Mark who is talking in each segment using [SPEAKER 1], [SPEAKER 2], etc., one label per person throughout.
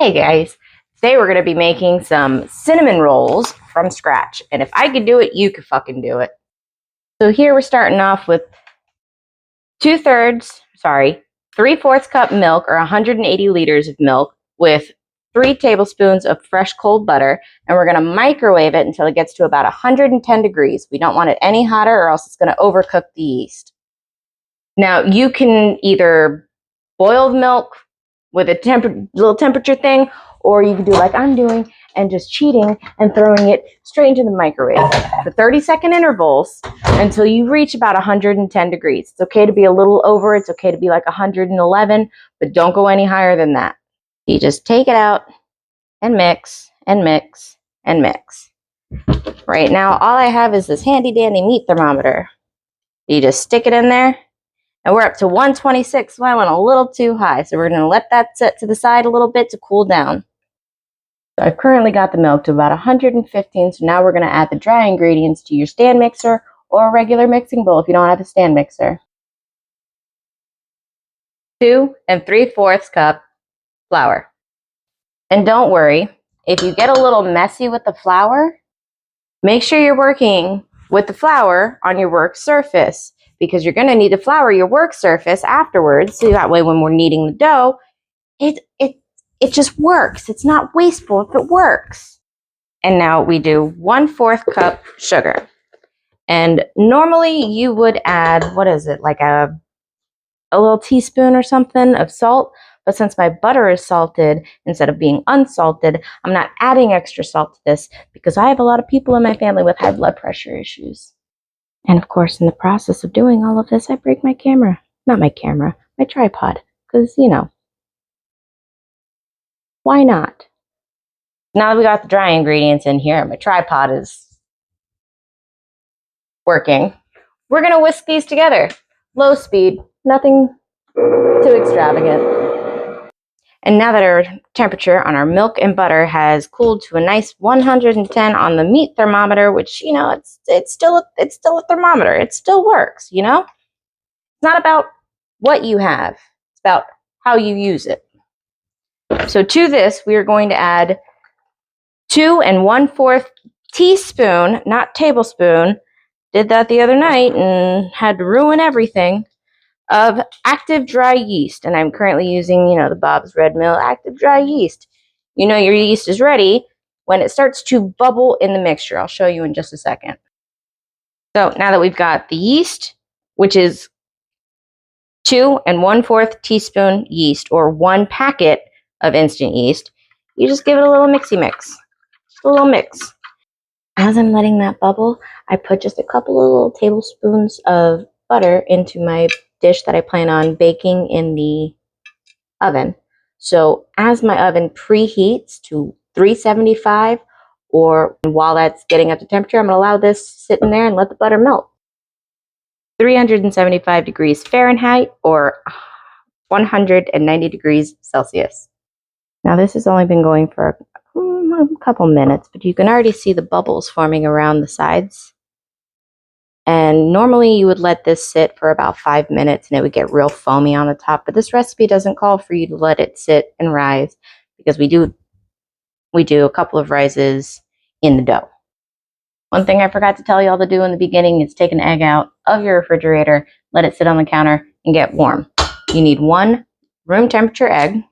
[SPEAKER 1] Hey guys, today we're going to be making some cinnamon rolls from scratch. And if I could do it, you could fucking do it. So here we're starting off with 3/4 cup milk or 180 liters of milk with 3 tablespoons of fresh cold butter. And we're going to microwave it until it gets to about 110 degrees. We don't want it any hotter or else it's going to overcook the yeast. Now you can either boil the milk with a little temperature thing, or you can do like I'm doing and just cheating and throwing it straight into the microwave for 30-second intervals until you reach about 110 degrees. It's okay to be a little over. It's okay to be like 111, but don't go any higher than that. You just take it out and mix and mix and mix. Right now, all I have is this handy dandy meat thermometer. You just stick it in there. And we're up to 126, so I went a little too high. So we're going to let that set to the side a little bit to cool down. So I've currently got the milk to about 115, so now we're going to add the dry ingredients to your stand mixer or a regular mixing bowl if you don't have a stand mixer. 2 3/4 cup flour. And don't worry, if you get a little messy with the flour, make sure you're working with the flour on your work surface, because you're going to need to flour your work surface afterwards, so that way when we're kneading the dough, it just works. It's not wasteful if it works. And now we do 1/4 cup sugar. And normally you would add, what is it, like a little teaspoon or something of salt. But since my butter is salted instead of being unsalted, I'm not adding extra salt to this because I have a lot of people in my family with high blood pressure issues. And of course, in the process of doing all of this, I break my camera. Not my camera, my tripod. Because, why not? Now that we got the dry ingredients in here, my tripod is working. We're going to whisk these together. Low speed, nothing too extravagant. And now that our temperature on our milk and butter has cooled to a nice 110 on the meat thermometer, which, it's still a thermometer. It still works, It's not about what you have. It's about how you use it. So to this, we are going to add 2 1/4 teaspoon, not tablespoon. Did that the other night and had to ruin everything, of active dry yeast. And I'm currently using, the Bob's Red Mill active dry yeast. Your yeast is ready when it starts to bubble in the mixture. I'll show you in just a second. So now that we've got the yeast, which is 2 1/4 teaspoon yeast, or 1 packet of instant yeast, you just give it a little mixy mix. Just a little mix. As I'm letting that bubble, I put just a couple of little tablespoons of butter into my dish that I plan on baking in the oven. So as my oven preheats to 375, or while that's getting up to temperature, I'm going to allow this sit in there and let the butter melt. 375 degrees Fahrenheit or 190 degrees Celsius. Now this has only been going for a couple minutes, but you can already see the bubbles forming around the sides. And normally you would let this sit for about 5 minutes and it would get real foamy on the top. But this recipe doesn't call for you to let it sit and rise, because we do a couple of rises in the dough. One thing I forgot to tell you all to do in the beginning is take an egg out of your refrigerator, let it sit on the counter and get warm. You need 1 room temperature egg.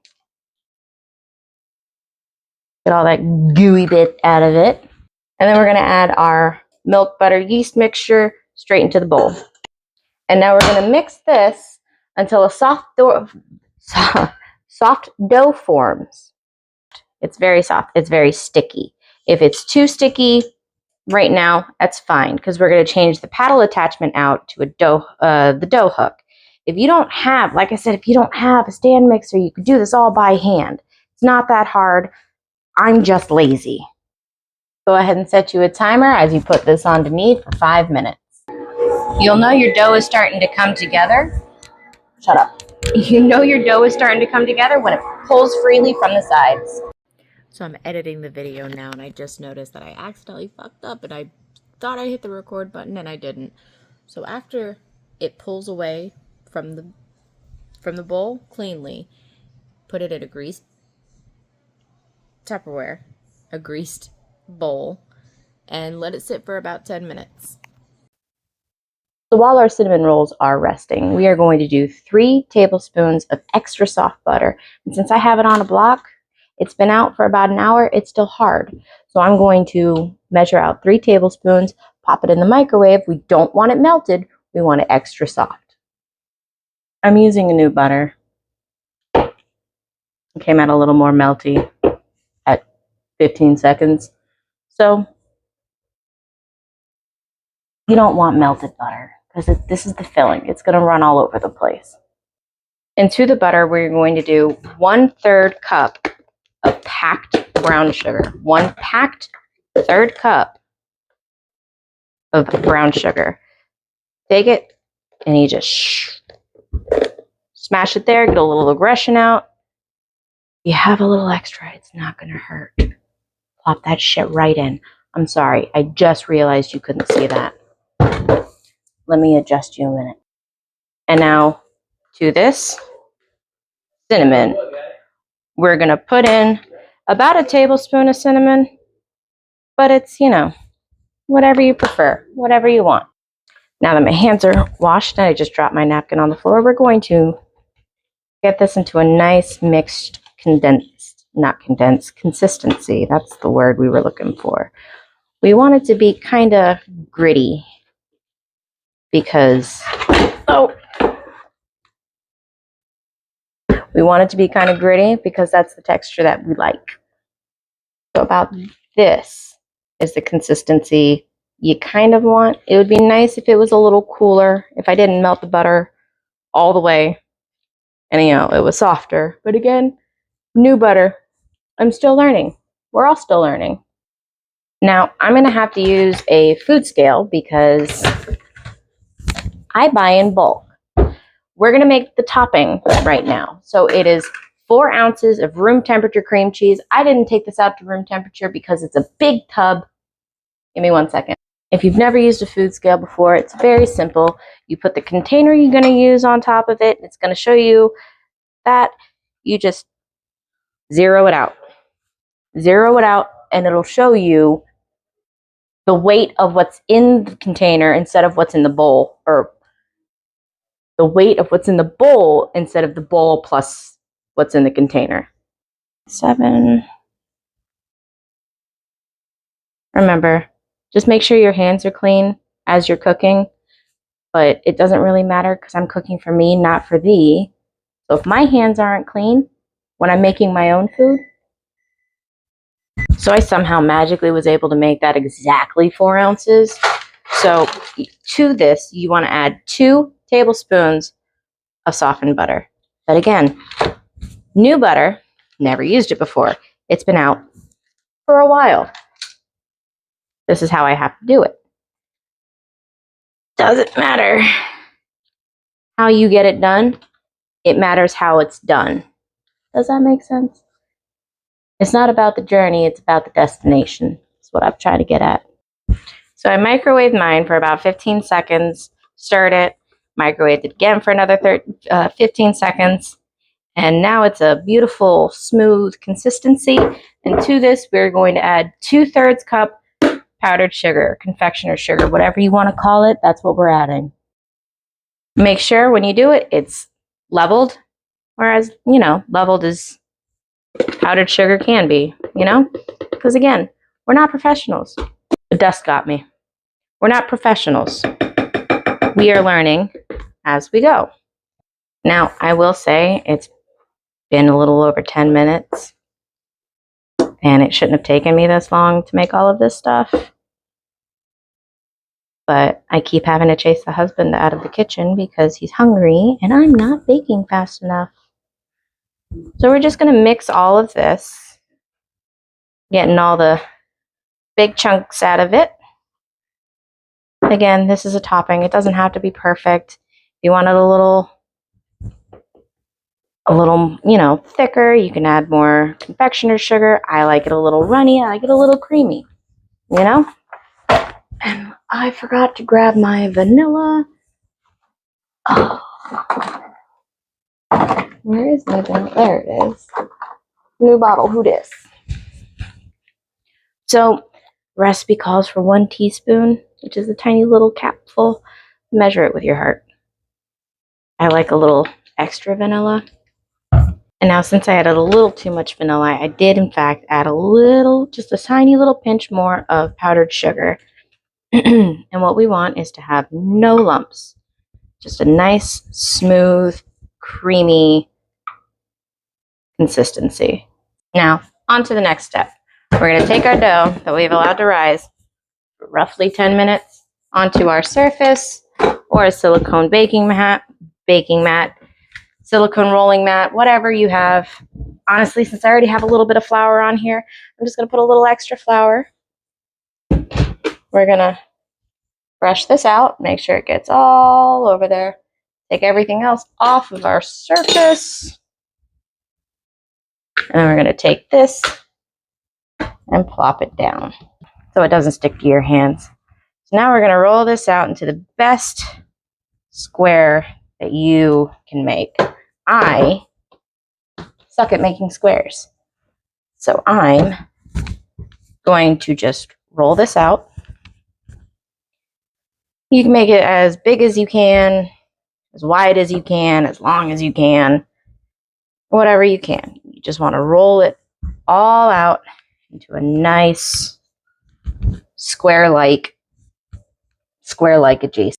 [SPEAKER 1] Get all that gooey bit out of it. And then we're going to add our milk, butter, yeast mixture straight into the bowl. And now we're going to mix this until a soft dough forms. It's very soft. It's very sticky. If it's too sticky right now, that's fine, because we're going to change the paddle attachment out to the dough hook. If you don't have, like I said, if you don't have a stand mixer, you could do this all by hand. It's not that hard. I'm just lazy. Go ahead and set you a timer as you put this on to knead for 5 minutes. You'll know your dough is starting to come together. Shut up. You know your dough is starting to come together when it pulls freely from the sides. So I'm editing the video now, and I just noticed that I accidentally fucked up, and I thought I hit the record button and I didn't. So after it pulls away from the bowl cleanly, put it in a greased Tupperware, a greased bowl, and let it sit for about 10 minutes. So while our cinnamon rolls are resting, we are going to do 3 tablespoons of extra soft butter. And since I have it on a block, it's been out for about an hour, it's still hard. So I'm going to measure out 3 tablespoons, pop it in the microwave. We don't want it melted, we want it extra soft. I'm using a new butter. It came out a little more melty at 15 seconds. So you don't want melted butter because this is the filling. It's going to run all over the place. Into the butter, we're going to do 1/3 cup of packed brown sugar. 1 packed 1/3 cup of brown sugar. Take it and you just smash it there, get a little aggression out. You have a little extra, it's not going to hurt. Plop that shit right in. I'm sorry, I just realized you couldn't see that. Let me adjust you a minute. And now to this cinnamon. We're going to put in about 1 tablespoon of cinnamon, but it's, you know, whatever you prefer, whatever you want. Now that my hands are washed and I just dropped my napkin on the floor, we're going to get this into a nice mixed consistency. That's the word we were looking for. We want it to be kind of gritty because, we want it to be kind of gritty because that's the texture that we like. So about this is the consistency you kind of want. It would be nice if it was a little cooler, if I didn't melt the butter all the way and, you know, it was softer. But again, new butter. I'm still learning. We're all still learning. Now, I'm going to have to use a food scale because I buy in bulk. We're going to make the topping right now. So it is 4 ounces of room temperature cream cheese. I didn't take this out to room temperature because it's a big tub. Give me 1 second. If you've never used a food scale before, it's very simple. You put the container you're going to use on top of it. It's going to show you that. You just zero it out. Zero it out, and it'll show you the weight of what's in the container instead of what's in the bowl, or the weight of what's in the bowl instead of the bowl plus what's in the container. 7. Remember, just make sure your hands are clean as you're cooking, but it doesn't really matter because I'm cooking for me, not for thee. So if my hands aren't clean when I'm making my own food, so I somehow magically was able to make that exactly 4 ounces. So to this, you want to add 2 tablespoons of softened butter. But again, new butter, never used it before. It's been out for a while. This is how I have to do it. Doesn't matter how you get it done. It matters how it's done. Does that make sense? It's not about the journey, it's about the destination. That's what I'm trying to get at. So I microwaved mine for about 15 seconds, stirred it, microwaved it again for another 15 seconds, and now it's a beautiful, smooth consistency. And to this, we're going to add 2/3 cup powdered sugar, confectioner's sugar, whatever you want to call it, that's what we're adding. Make sure when you do it, it's leveled, whereas, you know, leveled as powdered sugar can be, you know? Because again, we're not professionals. The dust got me. We're not professionals. We are learning as we go. Now, I will say it's been a little over 10 minutes, and it shouldn't have taken me this long to make all of this stuff. But I keep having to chase the husband out of the kitchen because he's hungry, and I'm not baking fast enough. So we're just going to mix all of this, getting all the big chunks out of it. Again, this is a topping. It doesn't have to be perfect. If you want it a little, you know, thicker, you can add more confectioner's sugar. I like it a little runny. I like it a little creamy, you know? And I forgot to grab my vanilla. Oh. Where is my vanilla? There it is. New bottle. Who dis? So recipe calls for 1 teaspoon, which is a tiny little capful. Measure it with your heart. I like a little extra vanilla. And now since I added a little too much vanilla, I did in fact add a little, just a tiny little pinch more of powdered sugar. And what we want is to have no lumps. Just a nice, smooth, creamy consistency. Now, on to the next step. We're going to take our dough that we've allowed to rise for roughly 10 minutes onto our surface or a silicone baking mat, silicone rolling mat, whatever you have. Honestly, since I already have a little bit of flour on here, I'm just going to put a little extra flour. We're going to brush this out, make sure it gets all over there. Take everything else off of our surface. And we're going to take this and plop it down so it doesn't stick to your hands. So now we're going to roll this out into the best square that you can make. I suck at making squares. So I'm going to just roll this out. You can make it as big as you can, as wide as you can, as long as you can, whatever you can. You just want to roll it all out into a nice square-like adjacent.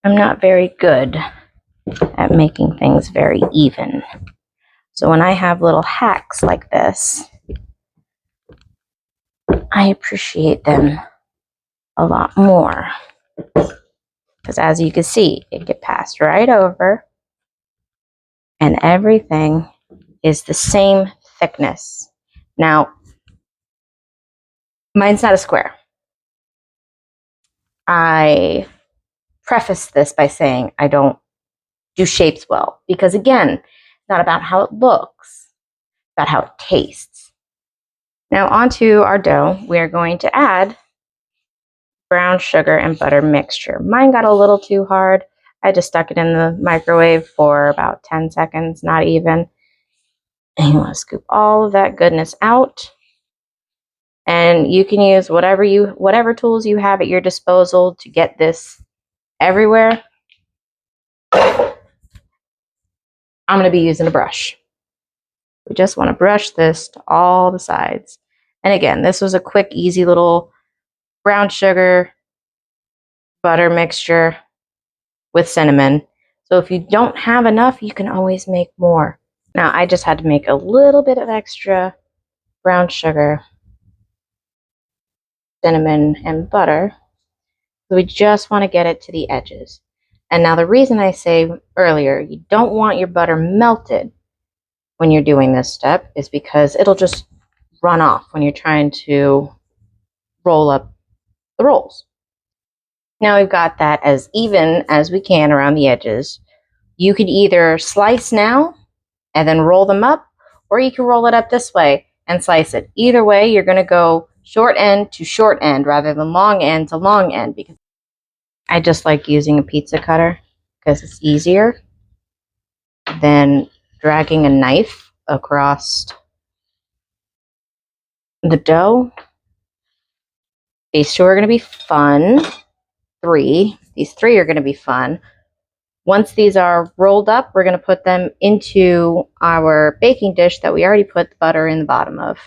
[SPEAKER 1] I'm not very good at making things very even. So when I have little hacks like this, I appreciate them a lot more. Because as you can see, it can pass right over and everything is the same thickness. Now, mine's not a square. I preface this by saying I don't do shapes well because, again, it's not about how it looks, it's about how it tastes. Now, onto our dough, we are going to add brown sugar and butter mixture. Mine got a little too hard. I just stuck it in the microwave for about 10 seconds, not even. And you want to scoop all of that goodness out. And you can use whatever tools you have at your disposal to get this everywhere. I'm going to be using a brush. We just want to brush this to all the sides. And again, this was a quick, easy little brown sugar, butter mixture with cinnamon. So if you don't have enough, you can always make more. Now, I just had to make a little bit of extra brown sugar, cinnamon, and butter. So we just want to get it to the edges. And now the reason I say earlier, you don't want your butter melted when you're doing this step is because it'll just run off when you're trying to roll up the rolls. Now we've got that as even as we can around the edges. You could either slice now and then roll them up, or you can roll it up this way and slice it. Either way, you're going to go short end to short end rather than long end to long end, because I just like using a pizza cutter because it's easier than dragging a knife across the dough. These two are going to be fun. These three are going to be fun. Once these are rolled up, we're going to put them into our baking dish that we already put the butter in the bottom of.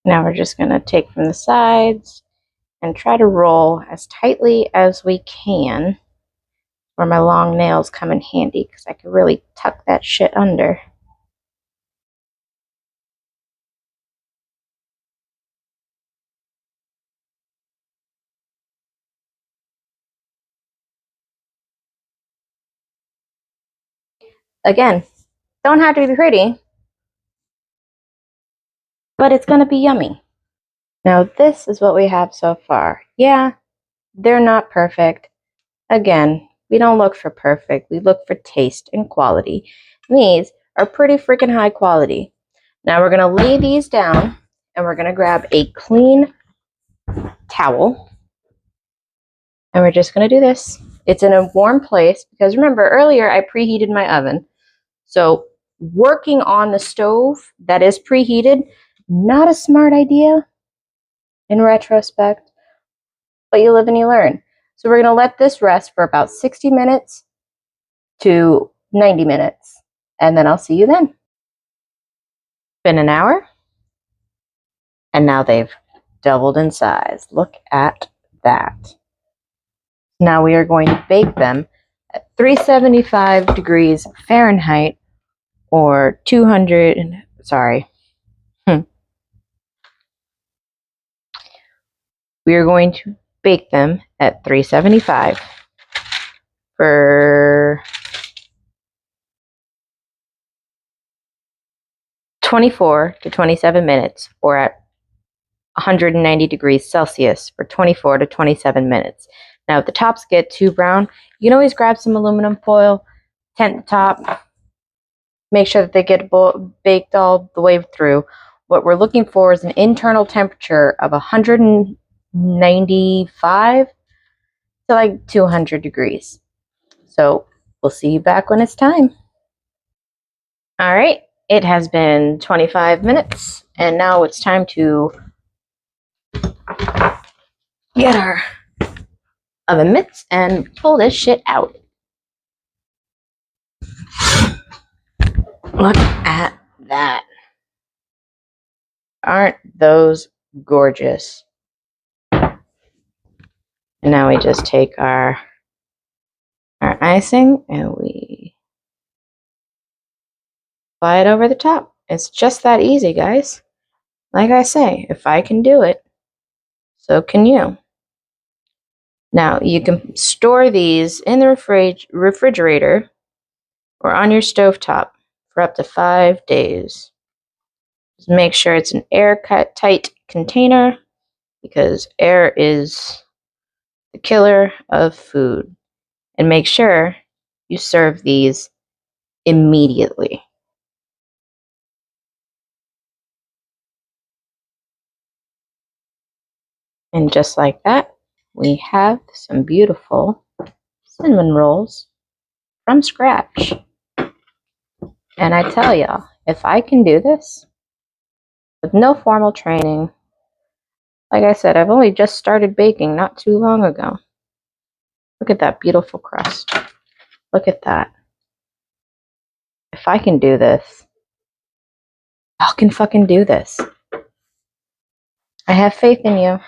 [SPEAKER 1] Now we're just going to take from the sides and try to roll as tightly as we can, where my long nails come in handy because I can really tuck that shit under. Again, don't have to be pretty, but it's going to be yummy. Now this is what we have so far. Yeah, they're not perfect. Again, we don't look for perfect. We look for taste and quality. These are pretty freaking high quality. Now we're going to lay these down and we're going to grab a clean towel. And we're just going to do this. It's in a warm place because remember earlier I preheated my oven. So working on the stove that is preheated, not a smart idea in retrospect, but you live and you learn. So we're going to let this rest for about 60 minutes to 90 minutes, and then I'll see you then. It's been an hour, and now they've doubled in size. Look at that. Now we are going to bake them at 375 degrees Fahrenheit or 200, sorry. We are going to bake them at 375 for 24 to 27 minutes, or at 190 degrees Celsius for 24 to 27 minutes. Now, if the tops get too brown, you can always grab some aluminum foil, tent the top, make sure that they get baked all the way through. What we're looking for is an internal temperature of 195 to like 200 degrees. So we'll see you back when it's time. All right, it has been 25 minutes, and now it's time to get our oven mitts and pull this shit out. Look at that. Aren't those gorgeous? And now we just take our icing and we apply it over the top. It's just that easy, guys. Like I say, if I can do it, so can you. Now, you can store these in the refrigerator or on your stovetop for up to 5 days. Just make sure it's an airtight container, because air is the killer of food. And make sure you serve these immediately. And just like that, we have some beautiful cinnamon rolls from scratch. And I tell y'all, if I can do this with no formal training, like I said, I've only just started baking not too long ago. Look at that beautiful crust. Look at that. If I can do this, y'all can fucking do this. I have faith in you.